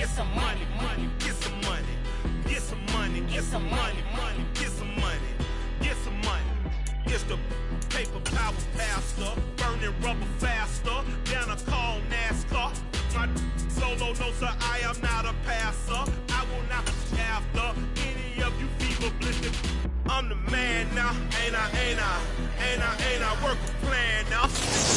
some money, money, get some money, get some money, get some money, money, get some money, get some money. It's the paper power pastor, burning rubber faster than a call NASCAR. My solo no sir, I am not a passer. I will not be after any of you fever blistered. I'm the man now, ain't I work a plan now.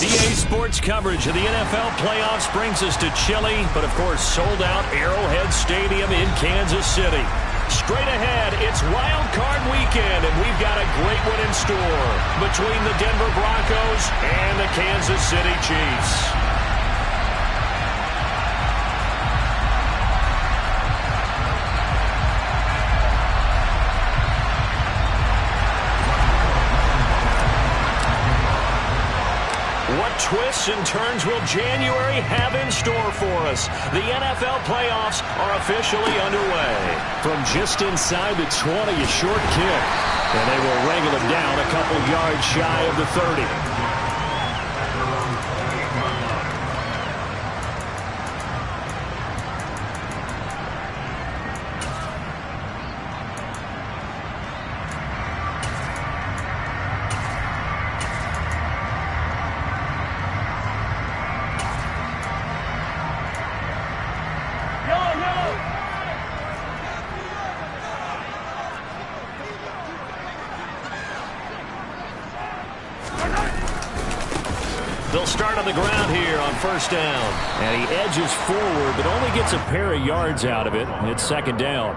EA Sports coverage of the NFL playoffs brings us to Chile, but of course sold out Arrowhead Stadium in Kansas City. Straight ahead, it's Wild Card weekend, and we've got a great one in store between the Denver Broncos and the Kansas City Chiefs. What twists and turns will January have in store for us? The NFL playoffs are officially underway. From just inside the 20, a short kick. And they will wrangle it down a couple yards shy of the 30. They'll start on the ground here on first down. And he edges forward, but only gets a pair of yards out of it. It's second down.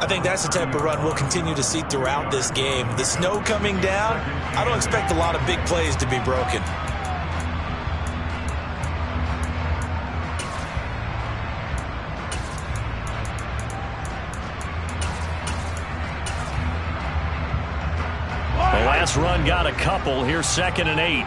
I think that's the type of run we'll continue to see throughout this game. The snow coming down, I don't expect a lot of big plays to be broken. The last run got a couple. Here's 2nd and 8.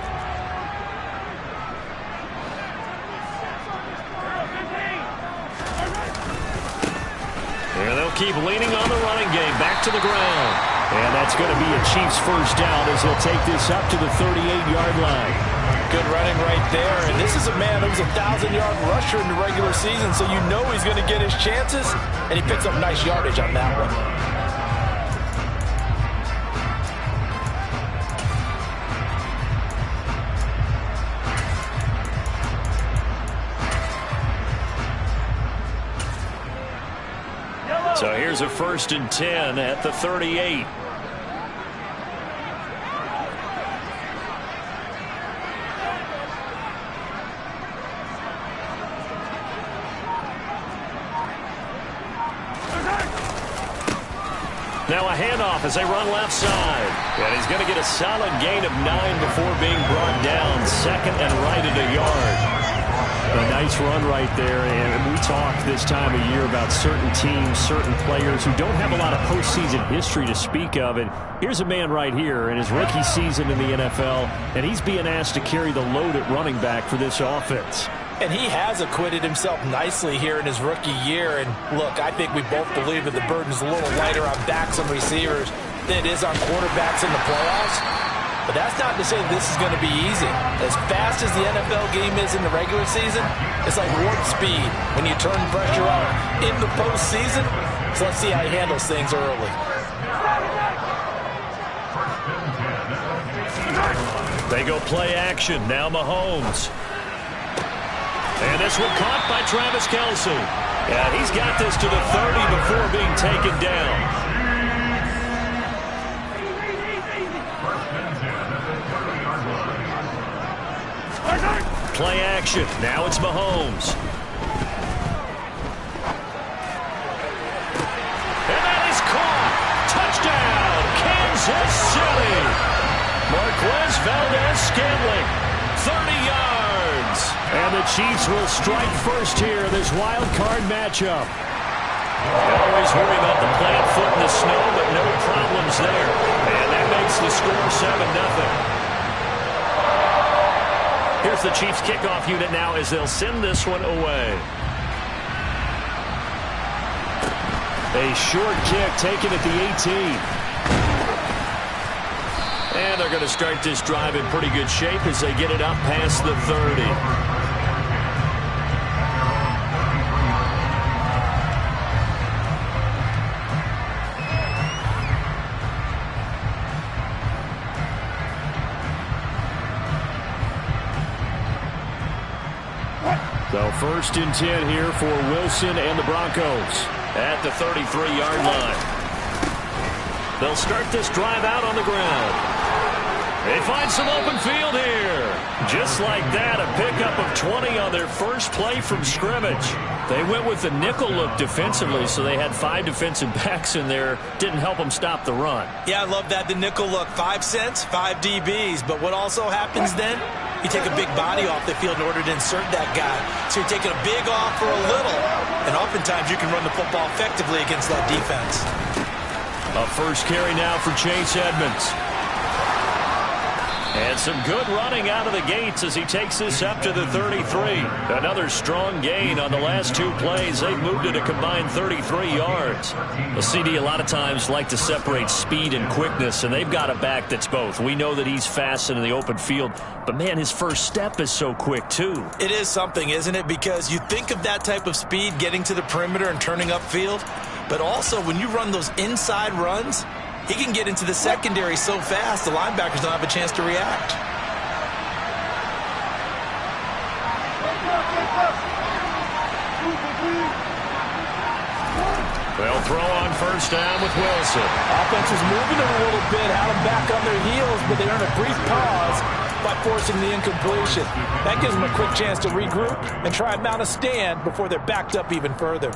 Keep leaning on the running game. Back to the ground. And that's going to be a Chiefs first down as they'll take this up to the 38-yard line. Good running right there. And this is a man who's a 1,000-yard rusher in the regular season, so you know he's going to get his chances. And he picks up nice yardage on that one. So here's a 1st and 10 at the 38. Now a handoff as they run left side. And he's going to get a solid gain of 9 before being brought down. 2nd and right at a yard. A nice run right there, and we talked this time of year about certain teams, certain players who don't have a lot of postseason history to speak of. And here's a man right here in his rookie season in the NFL, and he's being asked to carry the load at running back for this offense. And he has acquitted himself nicely here in his rookie year. And look, I think we both believe that the burden's a little lighter on backs and receivers than it is on quarterbacks in the playoffs. But that's not to say this is going to be easy. As fast as the NFL game is in the regular season, it's like warp speed when you turn pressure up in the postseason. So let's see how he handles things early. They go play action. Now Mahomes. And this one caught by Travis Kelce. Yeah, he's got this to the 30 before being taken down. Play action. Now it's Mahomes. And that is caught. Touchdown, Kansas City. Marquez Valdez-Scantling, 30 yards. And the Chiefs will strike first here in this wild card matchup. Always worry about the plant foot in the snow, but no problems there. And that makes the score 7-0. Here's the Chiefs kickoff unit now as they'll send this one away. A short kick taken at the 18. And they're going to start this drive in pretty good shape as they get it up past the 30. So 1st and 10 here for Wilson and the Broncos at the 33-yard line. They'll start this drive out on the ground. They find some open field here. Just like that, a pickup of 20 on their first play from scrimmage. They went with the nickel look defensively, so they had 5 defensive backs in there. Didn't help them stop the run. Yeah, I love that, the nickel look. 5 cents, 5 DBs. But what also happens then? You take a big body off the field in order to insert that guy. So you're taking a big off for a little. And oftentimes you can run the football effectively against that defense. A first carry now for Chase Edmonds. And some good running out of the gates as he takes this up to the 33. Another strong gain on the last 2 plays. They've moved it a combined 33 yards. The CD a lot of times like to separate speed and quickness, and they've got a back that's both. We know that he's fast in the open field, but man, his first step is so quick too. It is something, isn't it? Because you think of that type of speed getting to the perimeter and turning upfield, but also when you run those inside runs, he can get into the secondary so fast, the linebackers don't have a chance to react. They'll throw on first down with Wilson. Offense is moving a little bit, had them back on their heels, but they earn a brief pause by forcing the incompletion. That gives them a quick chance to regroup and try and mount a stand before they're backed up even further.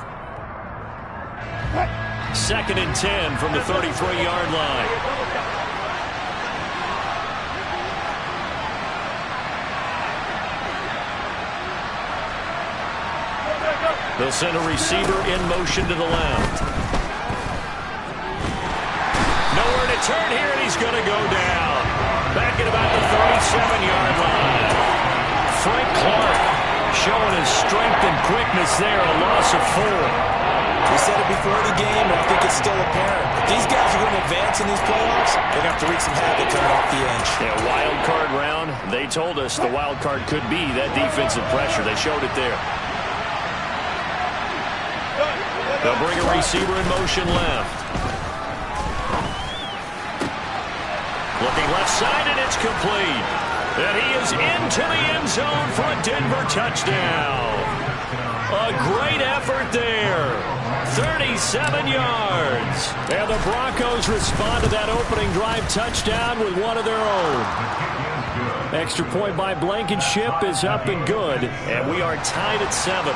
2nd and 10 from the 33-yard line. They'll send a receiver in motion to the left. Nowhere to turn here, and he's going to go down. Back at about the 37-yard line. Frank Clark showing his strength and quickness there, a loss of 4. We said it before the game, and I think it's still apparent. If these guys are going to advance in these playoffs, they're going to have to wreak some havoc coming off the edge. Yeah, wild card round, they told us the wild card could be that defensive pressure. They showed it there. They'll bring a receiver in motion left. Looking left side, and it's complete. And he is into the end zone for a Denver touchdown. A great effort there. 37 yards. And the Broncos respond to that opening drive touchdown with one of their own. Extra point by Blankenship is up and good. And we are tied at 7.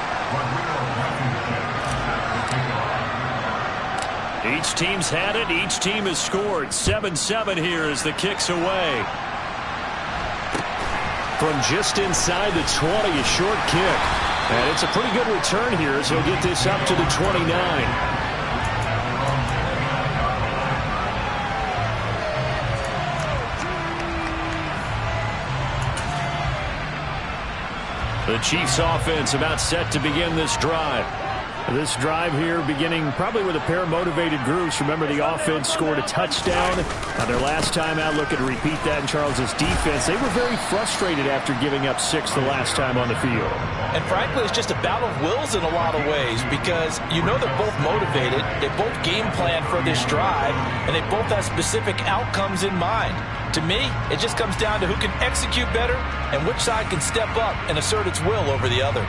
Each team's had it. Each team has scored. 7-7 here as the kick's away. From just inside the 20, a short kick. And it's a pretty good return here as he'll get this up to the 29. The Chiefs offense about set to begin this drive. This drive here beginning probably with a pair of motivated groups. Remember, the offense scored a touchdown on their last time out. Looking to repeat that in Charles's defense. They were very frustrated after giving up 6 the last time on the field. And frankly, it's just a battle of wills in a lot of ways because you know they're both motivated. They both game plan for this drive, and they both have specific outcomes in mind. To me, it just comes down to who can execute better and which side can step up and assert its will over the other.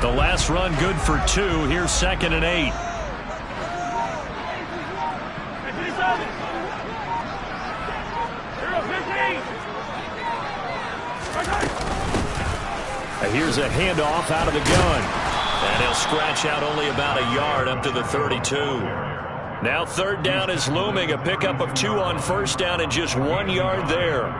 The last run good for 2. Here's 2nd and 8. Here's a handoff out of the gun. And he'll scratch out only about a yard up to the 32. Now 3rd down is looming. A pickup of 2 on first down and just 1 yard there.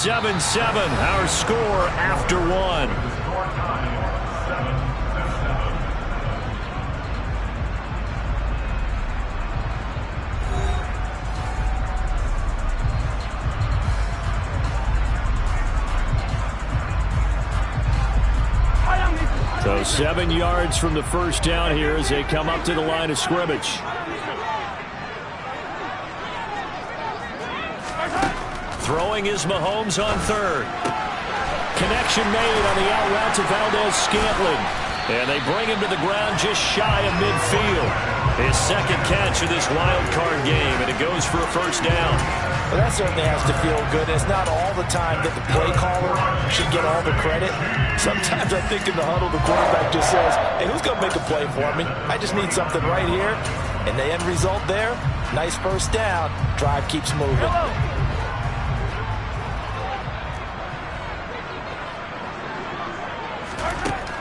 7-7, our score after 1. So 7 yards from the first down here as they come up to the line of scrimmage. Throwing is Mahomes on third. Connection made on the out route to Valdez-Scantling. And they bring him to the ground just shy of midfield. His second catch of this wild card game, and it goes for a first down. Well, that certainly has to feel good. It's not all the time that the play caller should get all the credit. Sometimes I think in the huddle, the quarterback just says, hey, who's going to make a play for me? I just need something right here. And the end result there, nice first down. Drive keeps moving.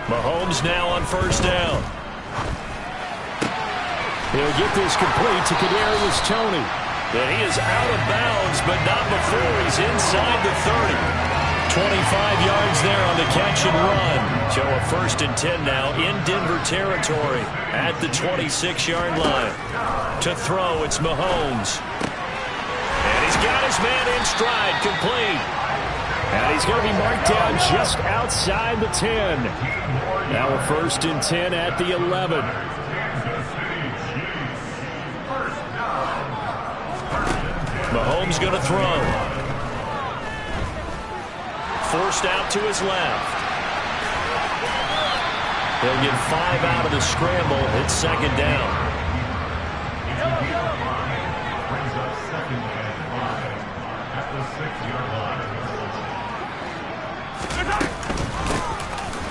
Mahomes now on first down. He'll get this complete to Kadarius Toney. And he is out of bounds, but not before he's inside the 30. 25 yards there on the catch and run. So a 1st and 10 now in Denver territory at the 26-yard line. To throw, it's Mahomes. And he's got his man in stride, complete. And he's going to be marked down just outside the 10. Now a 1st and 10 at the 11. Mahomes going to throw. Forced out to his left. He'll get 5 out of the scramble. It's second down.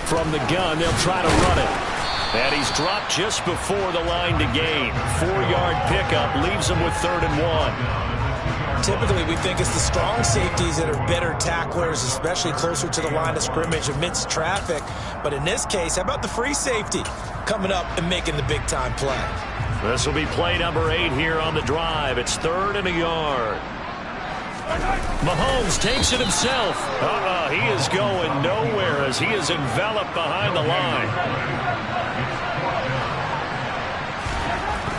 From the gun, they'll try to run it. And he's dropped just before the line to gain. 4-yard pickup leaves him with 3rd and 1. Typically, we think it's the strong safeties that are better tacklers, especially closer to the line of scrimmage amidst traffic. But in this case, how about the free safety coming up and making the big-time play? This will be play number 8 here on the drive. It's 3rd and a yard. Mahomes takes it himself. He is going nowhere as he is enveloped behind the line.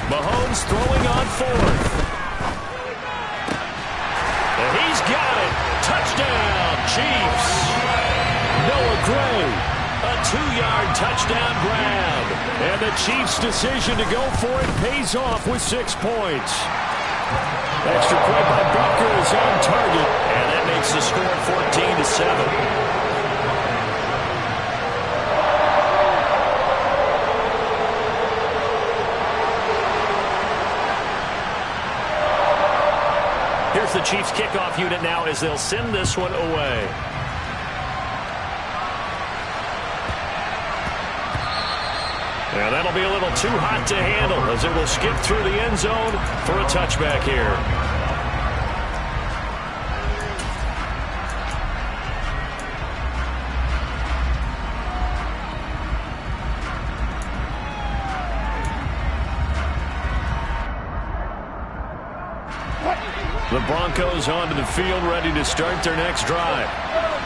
Mahomes throwing on 4th. And he's got it. Touchdown, Chiefs. Noah Gray, a 2-yard touchdown grab. And the Chiefs' decision to go for it pays off with 6 points. Extra point by Butker is on target, and that makes the score 14-7. Here's the Chiefs kickoff unit now as they'll send this one away. And that'll be a little too hot to handle as it will skip through the end zone for a touchback here. The Broncos onto the field ready to start their next drive.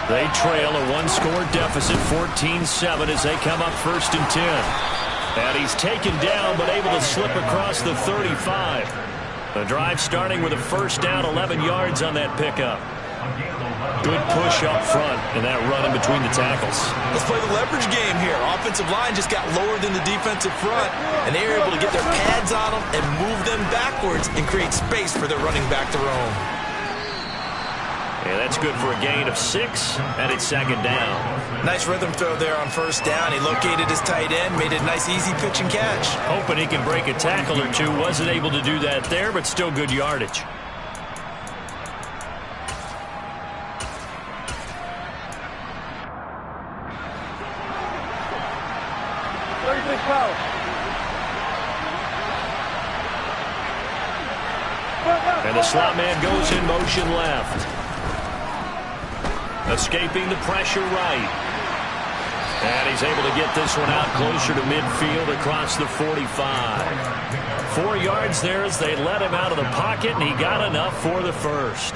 They trail a 1-score deficit, 14-7 as they come up 1st and 10. And he's taken down but able to slip across the 35. The drive starting with a first down, 11 yards on that pickup. Good push up front and that run in between the tackles. Let's play the leverage game here. Offensive line just got lower than the defensive front, and they were able to get their pads on them and move them backwards and create space for their running back to roam. Yeah, that's good for a gain of 6, and it's second down. Nice rhythm throw there on first down. He located his tight end, made a nice easy pitch and catch. Hoping he can break a tackle or two. Wasn't able to do that there, but still good yardage. And the slot man goes in motion left. Escaping the pressure right. And he's able to get this one out closer to midfield across the 45. 4 yards there as they let him out of the pocket, and he got enough for the first.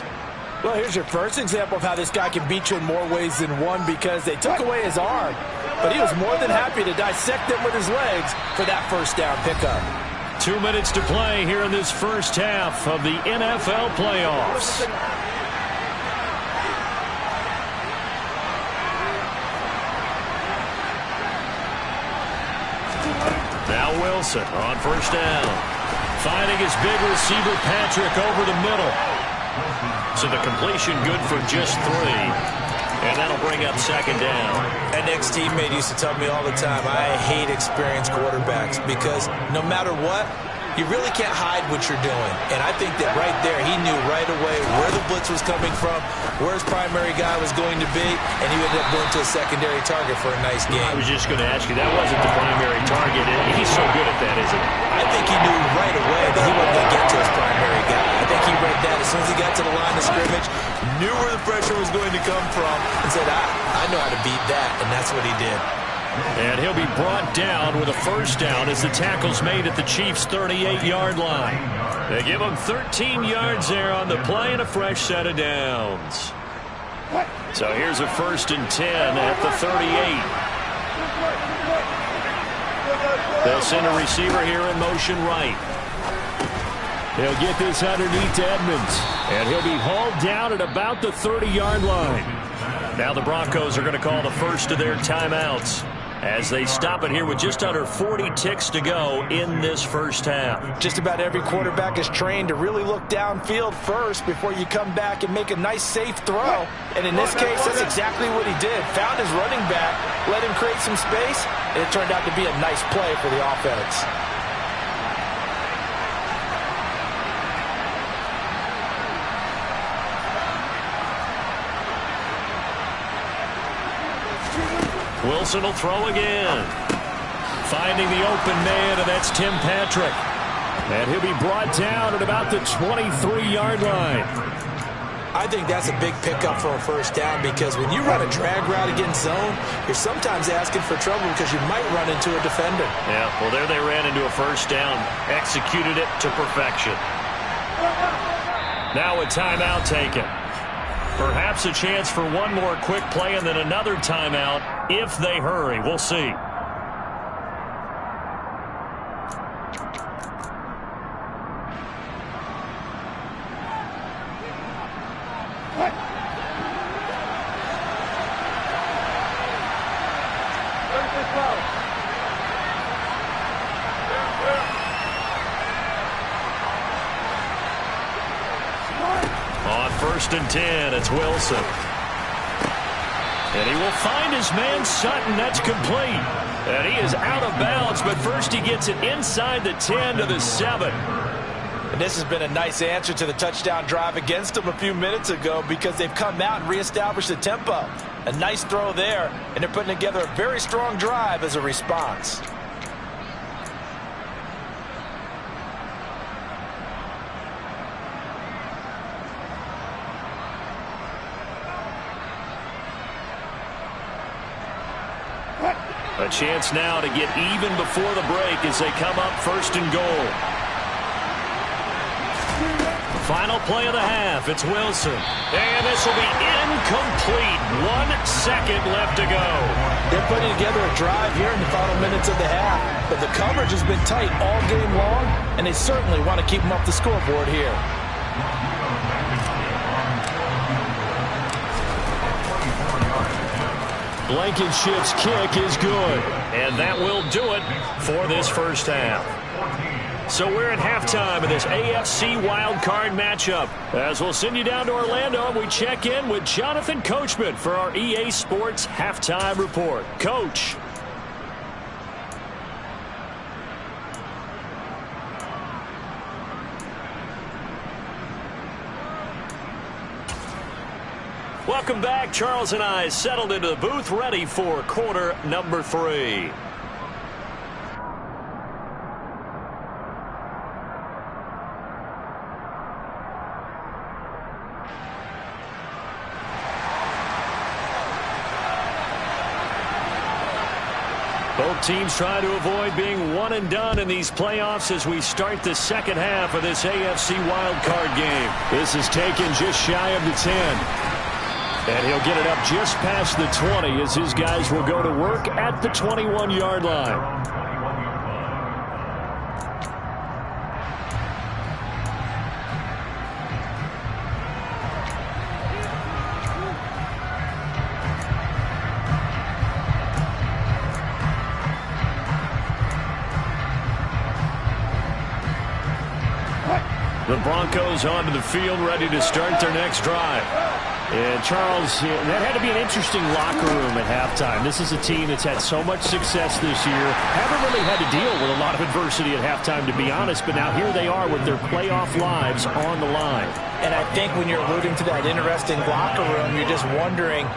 Well, here's your first example of how this guy can beat you in more ways than one, because they took away his arm, but he was more than happy to dissect them with his legs for that first down pickup. 2 minutes to play here in this first half of the NFL playoffs. Wilson on first down. Finding his big receiver, Patrick, over the middle. So the completion good for just 3. And that'll bring up second down. An ex-teammate used to tell me all the time, I hate experienced quarterbacks because no matter what, you really can't hide what you're doing. And I think that right there, he knew right away where the blitz was coming from, where his primary guy was going to be, and he ended up going to a secondary target for a nice game. I was just going to ask you, that wasn't the primary target. He's so good at that, isn't he? I think he knew right away that he wasn't going to get to his primary guy. I think he read that as soon as he got to the line of scrimmage, knew where the pressure was going to come from, and said, I know how to beat that, and that's what he did. And he'll be brought down with a first down as the tackle's made at the Chiefs' 38-yard line. They give him 13 yards there on the play and a fresh set of downs. So here's a 1st and 10 at the 38. They'll send a receiver here in motion right. He'll get this underneath to Edmonds, and he'll be hauled down at about the 30-yard line. Now the Broncos are going to call the first of their timeouts as they stop it here with just under 40 ticks to go in this first half. Just about every quarterback is trained to really look downfield first before you come back and make a nice, safe throw. And in this case, that's exactly what he did. Found his running back, let him create some space, and it turned out to be a nice play for the offense. Wilson will throw again. Finding the open man, and that's Tim Patrick. And he'll be brought down at about the 23-yard line. I think that's a big pickup for a first down because when you run a drag route against zone, you're sometimes asking for trouble because you might run into a defender. Yeah, well, there they ran into a first down. Executed it to perfection. Now a timeout taken. Perhaps a chance for one more quick play and then another timeout if they hurry. We'll see. On 1st and 10, it's Wilson. And he will find his man Sutton. That's complete. And he is out of bounds, but first he gets it inside the 10 to the 7. And this has been a nice answer to the touchdown drive against them a few minutes ago because they've come out and reestablished the tempo. A nice throw there, and they're putting together a very strong drive as a response. A chance now to get even before the break as they come up 1st and goal. Final play of the half. It's Wilson. And this will be incomplete. 1 second left to go. They're putting together a drive here in the final minutes of the half. But the coverage has been tight all game long, and they certainly want to keep them off the scoreboard here. Blankenship's kick is good. And that will do it for this first half. So we're at halftime of this AFC wildcard matchup. As we'll send you down to Orlando, and we check in with Jonathan Coachman for our EA Sports Halftime Report. Coach. Welcome back. Charles and I settled into the booth, ready for quarter number 3. Both teams try to avoid being one and done in these playoffs as we start the second half of this AFC wildcard game. This is taken just shy of the 10. And he'll get it up just past the 20 as his guys will go to work at the 21-yard line. The Broncos onto the field, ready to start their next drive. And Charles, that had to be an interesting locker room at halftime. This is a team that's had so much success this year. Haven't really had to deal with a lot of adversity at halftime, to be honest. But now here they are with their playoff lives on the line. And I think when you're alluding to that interesting locker room, you're just wondering,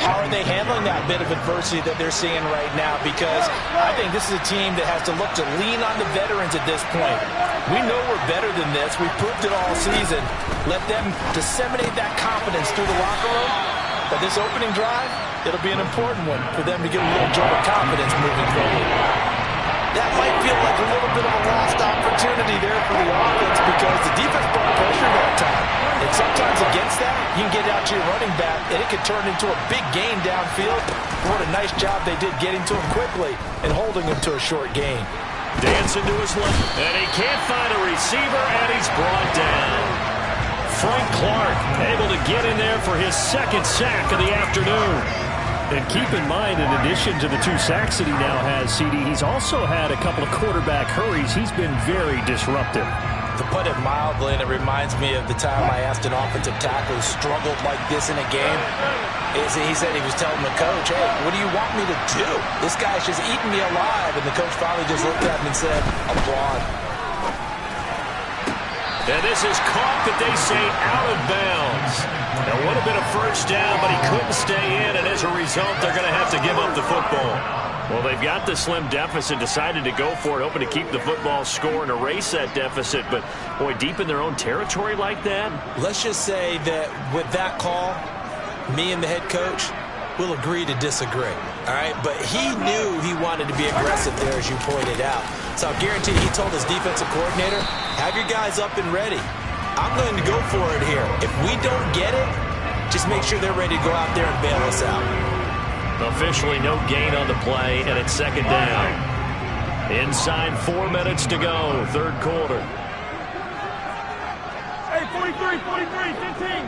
how are they handling that bit of adversity that they're seeing right now? Because I think this is a team that has to look to lean on the veterans at this point. We know we're better than this. We've proved it all season. Let them disseminate that confidence through the locker room. But this opening drive, it'll be an important one for them to get a little jolt of confidence moving forward. That might feel like a little bit of a lost opportunity there for the offense because the defense brought pressure that time. And sometimes against that, you can get out to your running back, and it could turn into a big gain downfield. What a nice job they did getting to him quickly and holding him to a short gain. Dancing to his left, and he can't find a receiver, and he's brought down. Frank Clark able to get in there for his second sack of the afternoon. And keep in mind, in addition to the 2 sacks that he now has, CD, he's also had a couple of quarterback hurries. He's been very disruptive. To put it mildly, and it reminds me of the time I asked an offensive tackle who struggled like this in a game. He said he was telling the coach, hey, what do you want me to do? This guy's just eating me alive. And the coach finally just looked at him and said, applaud. And this is caught, but they say out of bounds. It would have been a first down, but he couldn't stay in, and as a result, they're going to have to give up the football. Well, they've got the slim deficit, decided to go for it, hoping to keep the football score and erase that deficit. But, boy, deep in their own territory like that? Let's just say that with that call, me and the head coach will agree to disagree. All right? But he knew he wanted to be aggressive there, as you pointed out. So I'll guarantee he told his defensive coordinator, have your guys up and ready. I'm going to go for it here. If we don't get it, just make sure they're ready to go out there and bail us out. Officially no gain on the play, and it's second down. Inside 4 minutes to go, third quarter. Hey, 43, 15. 15.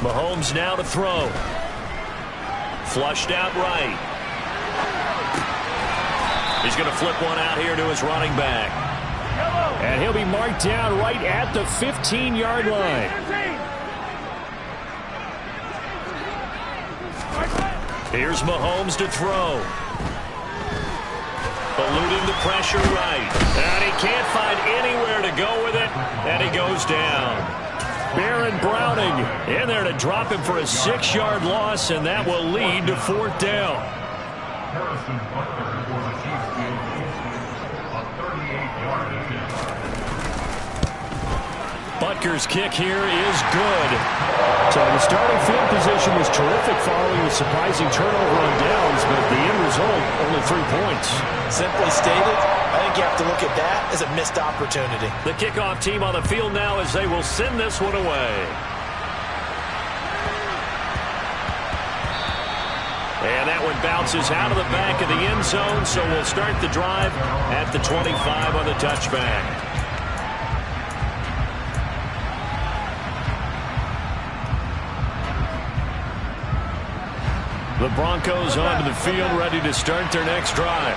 Mahomes now to throw. Flushed out right. He's going to flip one out here to his running back. And he'll be marked down right at the 15-yard line. Here's Mahomes to throw. Eluding the pressure right. And he can't find anywhere to go with it. And he goes down. Baron Browning in there to drop him for a 6-yard loss, and that will lead to fourth down. Butker's kick here is good. So the starting field position was terrific following a surprising turnover on downs, but the end result, only 3 points. Simply stated, I think you have to look at that as a missed opportunity. The kickoff team on the field now as they will send this one away. And that one bounces out of the back of the end zone, so we'll start the drive at the 25 on the touchback. The Broncos onto the field, ready to start their next drive.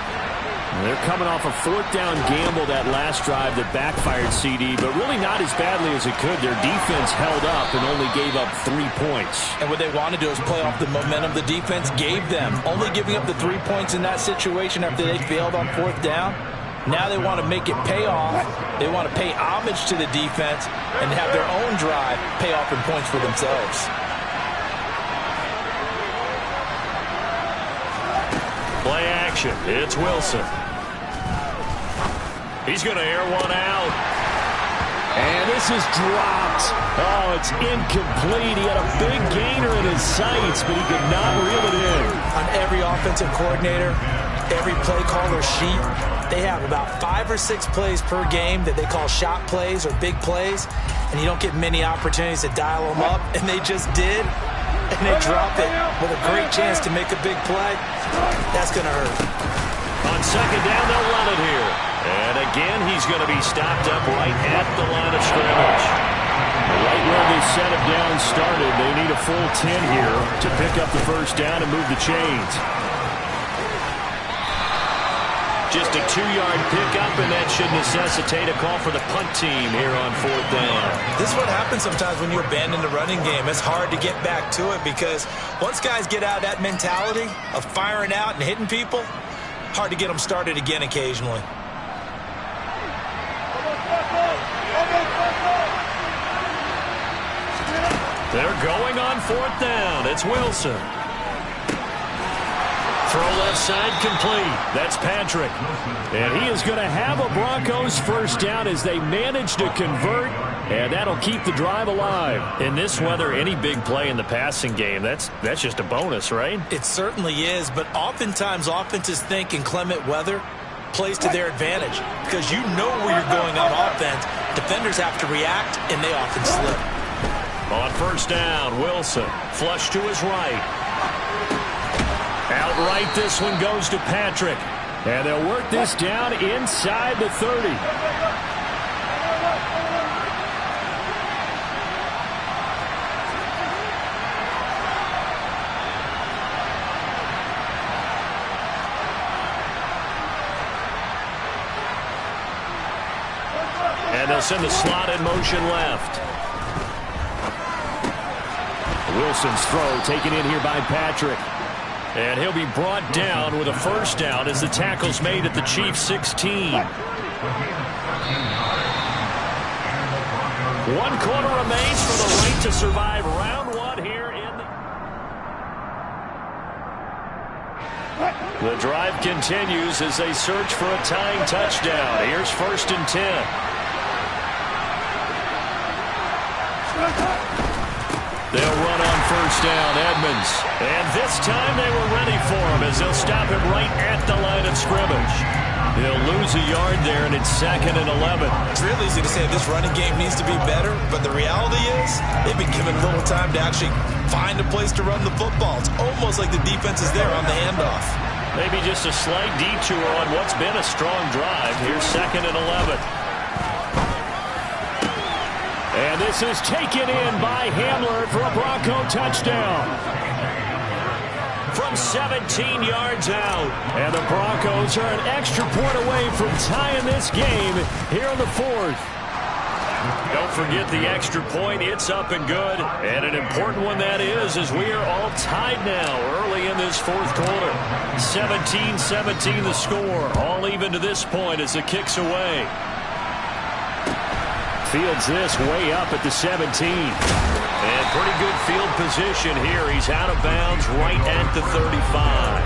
They're coming off a fourth down gamble that last drive that backfired, CD, but really not as badly as it could. Their defense held up and only gave up 3 points. And what they want to do is play off the momentum the defense gave them. Only giving up the 3 points in that situation after they failed on fourth down. Now they want to make it pay off. They want to pay homage to the defense and have their own drive pay off in points for themselves. Play action. It's Wilson. He's going to air one out. And this is dropped. Oh, it's incomplete. He had a big gainer in his sights, but he could not reel it in. On every offensive coordinator, every play caller sheet, they have about 5 or 6 plays per game that they call shot plays or big plays, and you don't get many opportunities to dial them up, and they just did. And they drop it with a great chance to make a big play. That's going to hurt. On second down, they'll run it here. And again, he's going to be stopped up right at the line of scrimmage. Right where this set of downs started, they need a full 10 here to pick up the first down and move the chains. Just a 2-yard pickup, and that should necessitate a call for the punt team here on 4th down. This is what happens sometimes when you abandon the running game. It's hard to get back to it because once guys get out of that mentality of firing out and hitting people, hard to get them started again occasionally. They're going on 4th down. It's Wilson. Throw left side complete. That's Patrick. And he is going to have a Broncos first down as they manage to convert, and that'll keep the drive alive. In this weather, any big play in the passing game, that's just a bonus, right? It certainly is, but oftentimes offenses think inclement weather plays to their advantage because you know where you're going on offense. Defenders have to react, and they often slip. On first down, Wilson. Flush to his right. Outright, this one goes to Patrick. And they'll work this down inside the 30. And they'll send the slot in motion left. Wilson's throw taken in here by Patrick. And he'll be brought down with a first down as the tackle's made at the Chiefs' 16. 1 quarter remains for the right to survive round 1 here in the drive continues as they search for a tying touchdown. Here's 1st and 10. They'll run on first down, Edmonds. And this time they were ready for him as they'll stop him right at the line of scrimmage. He'll lose a yard there, and it's 2nd and 11. It's real easy to say this running game needs to be better, but the reality is they've been given little time to actually find a place to run the football. It's almost like the defense is there on the handoff. Maybe just a slight detour on what's been a strong drive. Here's 2nd and 11. And this is taken in by Hamler for a Bronco touchdown. From 17 yards out. And the Broncos are an extra point away from tying this game here in the 4th. Don't forget the extra point. It's up and good. And an important one that is, as we are all tied now early in this 4th quarter. 17-17 the score. All even to this point as the kick's away. Fields this way up at the 17. And pretty good field position here. He's out of bounds right at the 35.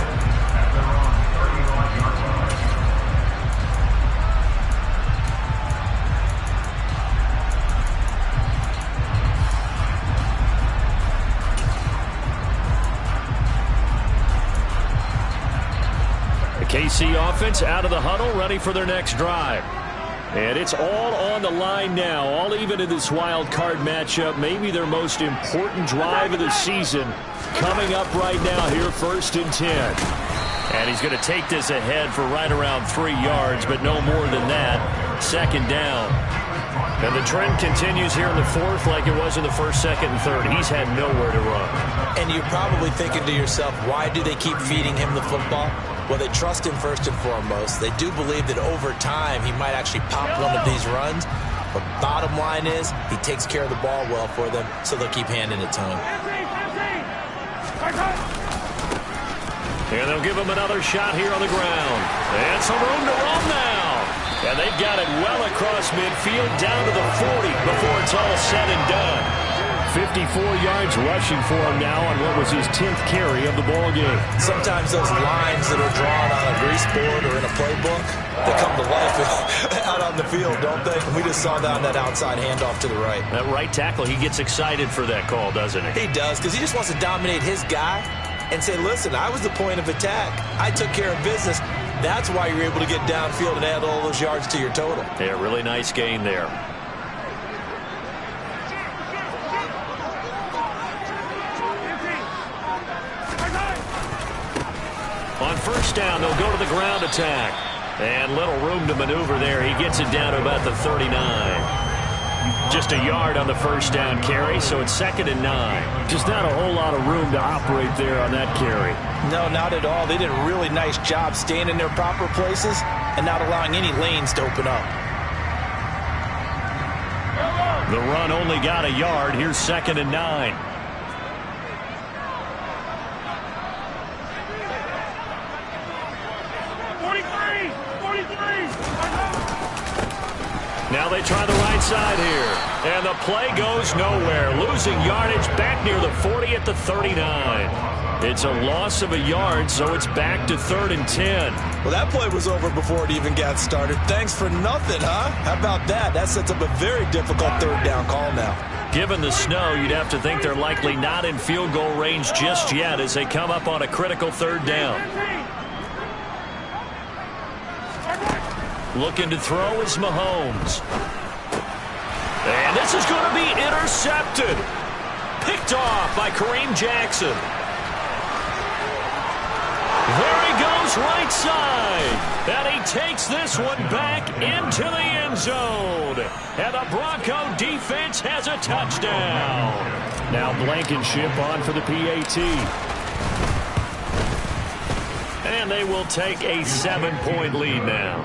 The KC offense out of the huddle, ready for their next drive. And it's all on the line now, all even in this wild card matchup. Maybe their most important drive of the season coming up right now here, 1st and 10. And he's going to take this ahead for right around 3 yards, but no more than that. 2nd down. And the trend continues here in the 4th like it was in the 1st, 2nd, and 3rd. He's had nowhere to run. And you're probably thinking to yourself, why do they keep feeding him the football? Well, they trust him first and foremost. They do believe that over time he might actually pop one of these runs. But bottom line is he takes care of the ball well for them, so they'll keep handing it to him. And they'll give him another shot here on the ground. And some room to run now. And they've got it well across midfield down to the 40 before it's all said and done. 54 yards rushing for him now on what was his 10th carry of the ball game. Sometimes those lines that are drawn on a grease board or in a playbook, they come to life out on the field, don't they? And we just saw that on that outside handoff to the right. That right tackle, he gets excited for that call, doesn't he? He does, because he just wants to dominate his guy and say, listen, I was the point of attack. I took care of business. That's why you're able to get downfield and add all those yards to your total. Yeah, really nice gain there. On first down, they'll go to the ground attack. And little room to maneuver there. He gets it down to about the 39. just a yard on the first down carry, so it's 2nd and 9. Just not a whole lot of room to operate there on that carry. No, not at all. They did a really nice job staying in their proper places and not allowing any lanes to open up. The run only got a yard. Here's 2nd and 9. Now they try the right side here. And the play goes nowhere. Losing yardage back near the 40 at the 39. It's a loss of a yard, so it's back to 3rd and 10. Well, that play was over before it even got started. Thanks for nothing, huh? How about that? That sets up a very difficult 3rd down call now. Given the snow, you'd have to think they're likely not in field goal range just yet as they come up on a critical 3rd down. Looking to throw is Mahomes. And this is going to be intercepted. Picked off by Kareem Jackson. There he goes right side. And he takes this one back into the end zone. And the Bronco defense has a touchdown. Now Blankenship on for the PAT. And they will take a 7-point lead now.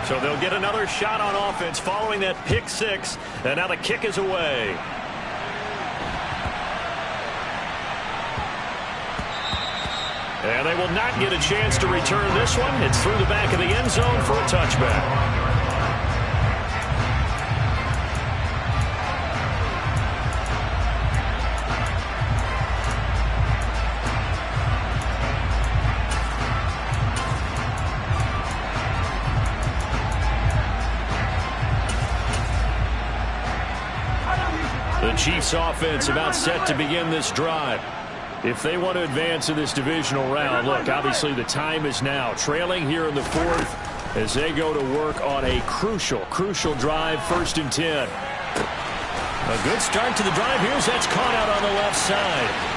So they'll get another shot on offense following that pick 6. And now the kick is away. And they will not get a chance to return this one. It's through the back of the end zone for a touchback. The Chiefs offense about set to begin this drive. If they want to advance in this divisional round, look, obviously the time is now. Trailing here in the 4th as they go to work on a crucial drive, 1st and 10. A good start to the drive. Here's that's caught out on the left side.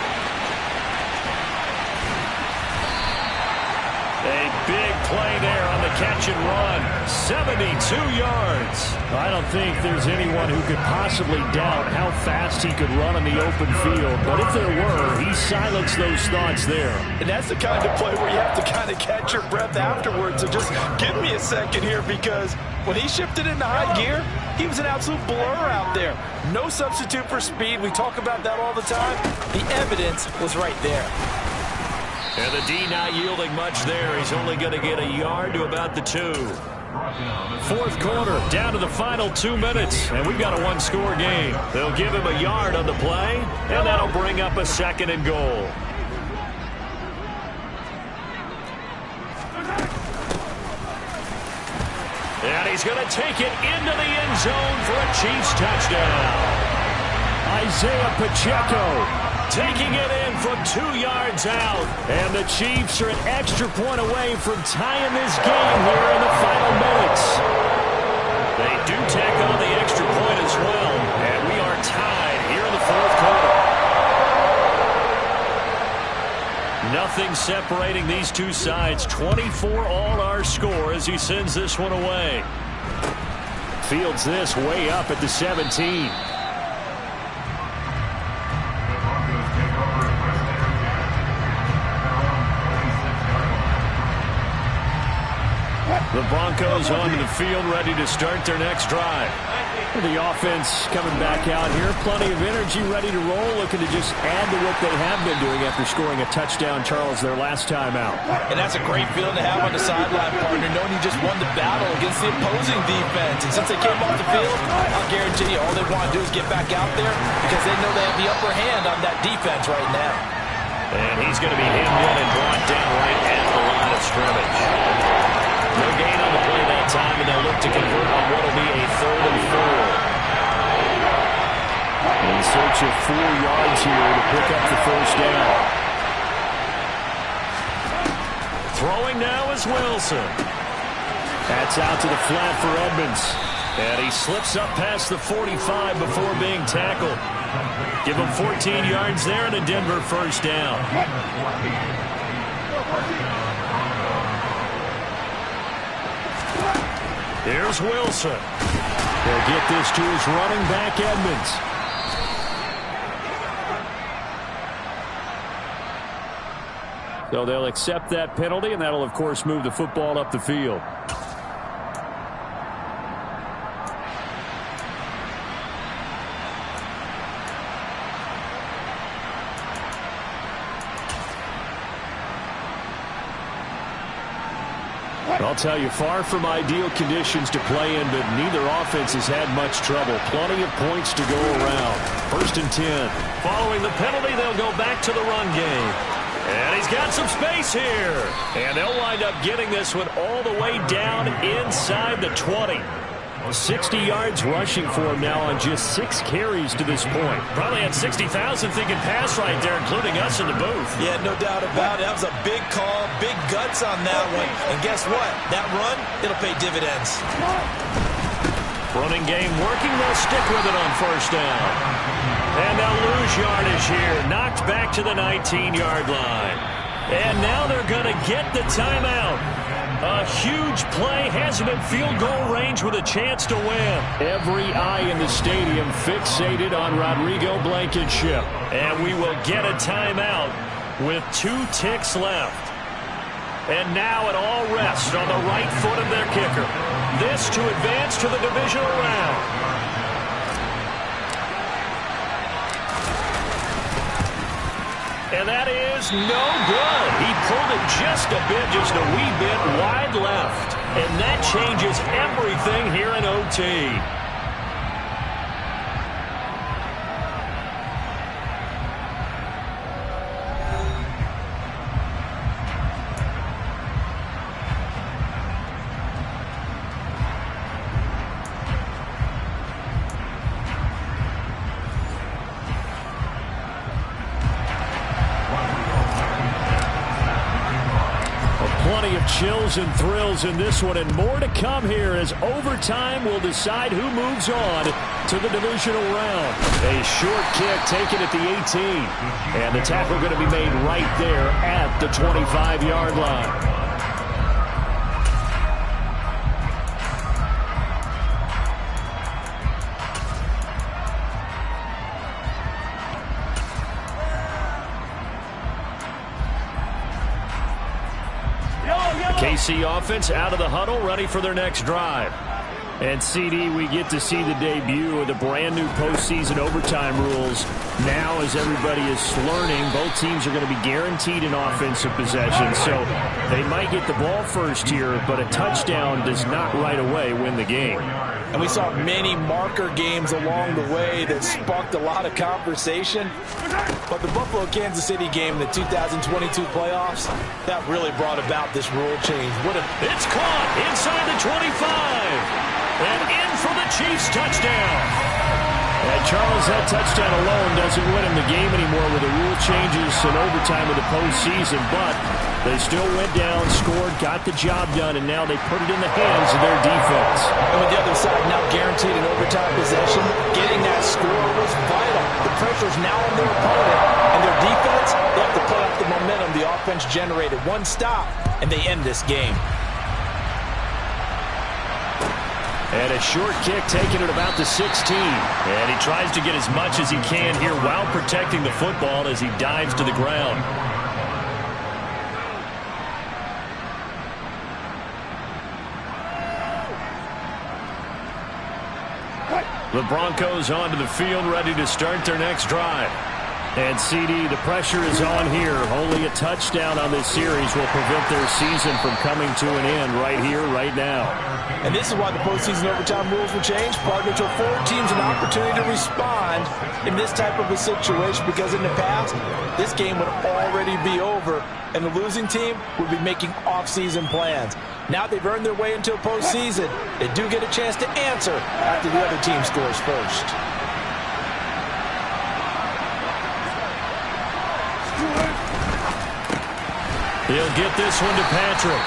A big play there on the catch and run. 72 yards. I don't think there's anyone who could possibly doubt how fast he could run on the open field. But if there were, he silenced those thoughts there. And that's the kind of play where you have to kind of catch your breath afterwards. So just give me a second here, because when he shifted into high gear, he was an absolute blur out there. No substitute for speed. We talk about that all the time. The evidence was right there. And the D not yielding much there. He's only going to get a yard to about the 2. 4th quarter, down to the final 2 minutes, and we've got a 1-score game. They'll give him a yard on the play, and that'll bring up a 2nd and goal. And he's going to take it into the end zone for a Chiefs touchdown. Isaiah Pacheco taking it in from 2 yards out. And the Chiefs are an extra point away from tying this game here in the final minutes. They do tack on the extra point as well. And we are tied here in the 4th quarter. Nothing separating these two sides. 24 all our score as he sends this one away. Fields this way up at the 17. The Broncos onto the field, ready to start their next drive. The offense coming back out here. Plenty of energy, ready to roll, looking to just add to what they have been doing after scoring a touchdown, Charles, their last time out. And that's a great feeling to have on the sideline, partner, knowing you just won the battle against the opposing defense. And since they came off the field, I'll guarantee you all they want to do is get back out there because they know they have the upper hand on that defense right now. And he's going to be hemmed in and brought down right at the line of scrimmage. No gain on the play that time, and they'll look to convert on what will be a 3rd and 4. In search of 4 yards here to pick up the first down. Throwing now is Wilson. That's out to the flat for Edmonds. And he slips up past the 45 before being tackled. Give him 14 yards there and a Denver first down. Here's Wilson. They'll get this to his running back, Edmonds. So they'll accept that penalty, and that'll, of course, move the football up the field. I'll tell you, far from ideal conditions to play in, but neither offense has had much trouble. Plenty of points to go around. 1st and 10. Following the penalty, they'll go back to the run game. And he's got some space here. And they'll wind up getting this one all the way down inside the 20. 60 yards rushing for him now on just 6 carries to this point. Probably had 60,000 thinking pass right there, including us in the booth. Yeah, no doubt about it. That was a big call, big guts on that one. And guess what? That run, it'll pay dividends. Running game working. They'll stick with it on 1st down. And they'll lose yardage here. Knocked back to the 19-yard line. And now they're going to get the timeout. A huge play has him in field goal range with a chance to win. Every eye in the stadium fixated on Rodrigo Blankenship. And we will get a timeout with 2 ticks left. And now it all rests on the right foot of their kicker. This to advance to the divisional round. And that is no good. He pulled it just a bit, just a wee bit wide left. And that changes everything here in OT. Chills and thrills in this one, and more to come here as overtime will decide who moves on to the divisional round. A short kick taken at the 18, and the tackle going to be made right there at the 25-yard line. KC offense out of the huddle, ready for their next drive. And CD, we get to see the debut of the brand new postseason overtime rules. Now, as everybody is learning, both teams are going to be guaranteed an offensive possession. So they might get the ball first here, but a touchdown does not right away win the game. And we saw many marker games along the way that sparked a lot of conversation. But the Buffalo-Kansas City game in the 2022 playoffs, that really brought about this rule change. It's caught inside the 25. And in for the Chiefs touchdown. And Charles, that touchdown alone doesn't win him the game anymore with the rule changes and overtime of the postseason. But they still went down, scored, got the job done, and now they put it in the hands of their defense. And with the other side now guaranteed an overtime possession, getting that score was vital. The pressure's now on their opponent, and their defense, they have to play off the momentum the offense generated. One stop, and they end this game. And a short kick taken at about the 16. And he tries to get as much as he can here while protecting the football as he dives to the ground. The Broncos onto the field, ready to start their next drive. And CD, the pressure is on here. Only a touchdown on this series will prevent their season from coming to an end right here, right now. And this is why the postseason overtime rules were changed, partner, to afford teams an opportunity to respond in this type of a situation, because in the past, this game would already be over, and the losing team would be making off-season plans. Now they've earned their way into a postseason. They do get a chance to answer after the other team scores first. He'll get this one to Patrick.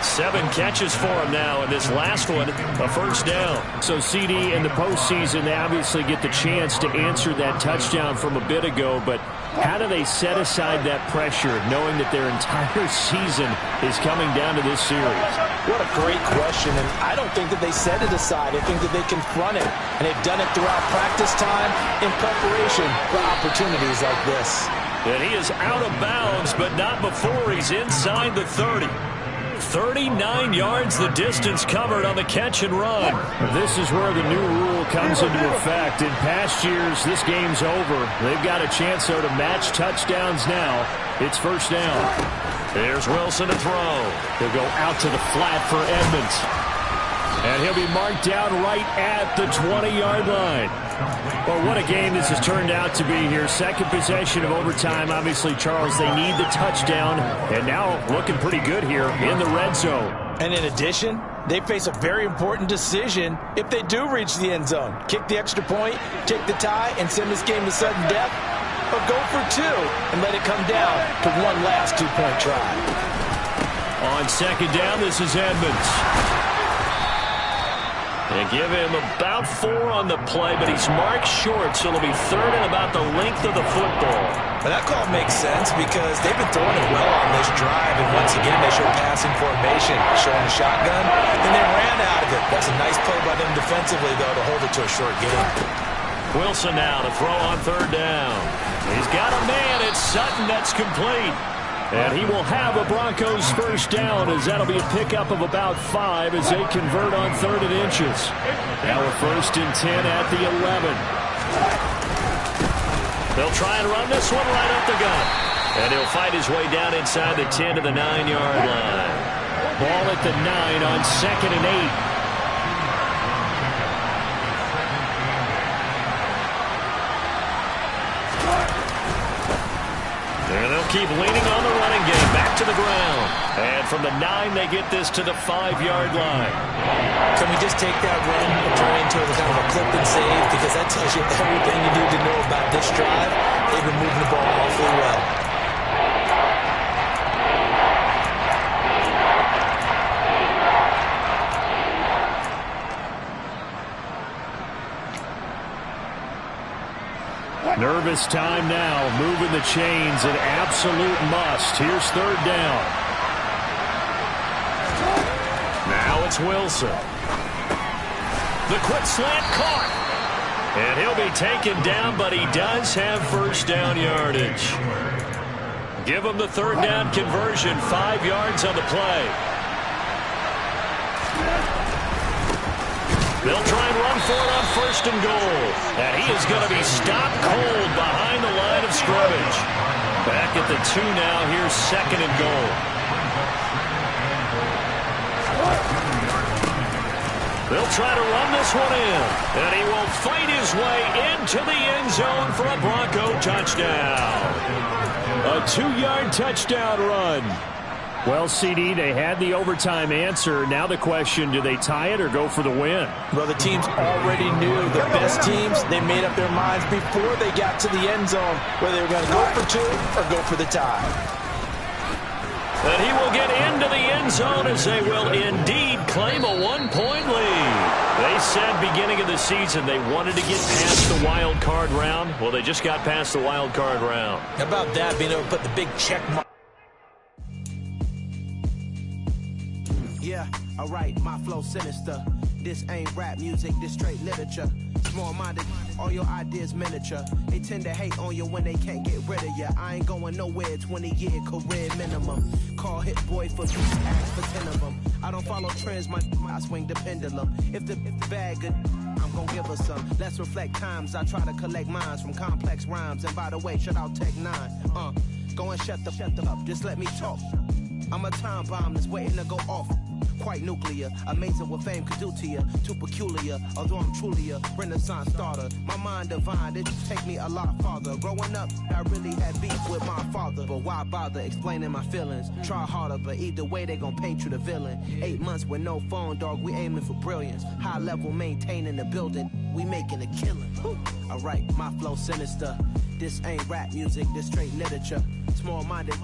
7 catches for him now, and this last one, a first down. So CD in the postseason, they obviously get the chance to answer that touchdown from a bit ago, but How do they set aside that pressure, knowing that their entire season is coming down to this series? What a great question, and I don't think that they set it aside. I think that they confront it, and they've done it throughout practice time in preparation for opportunities like this. And he is out of bounds, but not before he's inside the 30. 39 yards the distance covered on the catch and run. This is where the new rule comes into effect. In past years, this game's over. They've got a chance, though, to match touchdowns now. It's first down. There's Wilson to throw. He'll go out to the flat for Edmonds. And he'll be marked down right at the 20-yard line. Well, what a game this has turned out to be here. Second possession of overtime. Obviously, Charles, they need the touchdown. And now looking pretty good here in the red zone. And in addition, they face a very important decision if they do reach the end zone. Kick the extra point, take the tie, and send this game to sudden death, or go for two and let it come down to one last two-point try. On second down, this is Edmonds. They give him about 4 on the play, but he's marked short, so it'll be third and about the length of the football. Well, that call makes sense because they've been throwing it well on this drive, and once again, they show passing formation, showing a shotgun, and they ran out of it. That's a nice play by them defensively, though, to hold it to a short game. Wilson now to throw on third down. He's got a man. It's Sutton. That's complete. And he will have a Broncos first down, as that'll be a pickup of about 5 as they convert on 3rd and inches. Now a 1st and 10 at the 11. They'll try and run this one right up the gut. And he'll fight his way down inside the 10 to the 9-yard line. Ball at the 9 on 2nd and 8. And they'll keep leaning on the running game. Back to the ground. And from the 9, they get this to the 5-yard line. Can we just take that run and turn it into a kind of a clip and save? Because that tells you everything you need to know about this drive. They've been moving the ball awfully well. Nervous time now, moving the chains, an absolute must. Here's 3rd down. Now it's Wilson. The quick slant caught. And he'll be taken down, but he does have first down yardage. Give him the 3rd down conversion, 5 yards on the play. They'll try and run for it on 1st and goal. And he is going to be stopped cold behind the line of scrimmage. Back at the 2 now. Here's 2nd and goal. They'll try to run this one in. And he will fight his way into the end zone for a Bronco touchdown. A 2-yard touchdown run. Well, CD, they had the overtime answer. Now the question, do they tie it or go for the win? Well, the teams already knew. The best teams, they made up their minds before they got to the end zone whether they were going to go for 2 or go for the tie. And he will get into the end zone as they will indeed claim a 1-point lead. They said beginning of the season they wanted to get past the wild card round. Well, they just got past the wild card round. How about that, being able to put the big check mark? Yeah, alright, my flow sinister. This ain't rap music, this straight literature. Small-minded, all your ideas miniature. They tend to hate on you when they can't get rid of you. I ain't going nowhere, 20-year career minimum. Call hit boy for 3, ask for 10 of them. I don't follow trends, I swing the pendulum. If the bag good, I'm gonna give her some. Let's reflect times, I try to collect minds from complex rhymes. And by the way, shout out Tech 9. Go and shut the up, just let me talk. I'm a time bomb that's waiting to go off. Quite nuclear, amazing what fame could do to you. Too peculiar, although I'm truly a renaissance starter. My mind divine, it take me a lot farther. Growing up, I really had beef with my father. But why bother explaining my feelings? Try harder, but either way they gon' paint you the villain. 8 months with no phone, dog, we aiming for brilliance. High level maintaining the building, we making a killing. Alright, my flow sinister. This ain't rap music, this straight literature. Small-minded.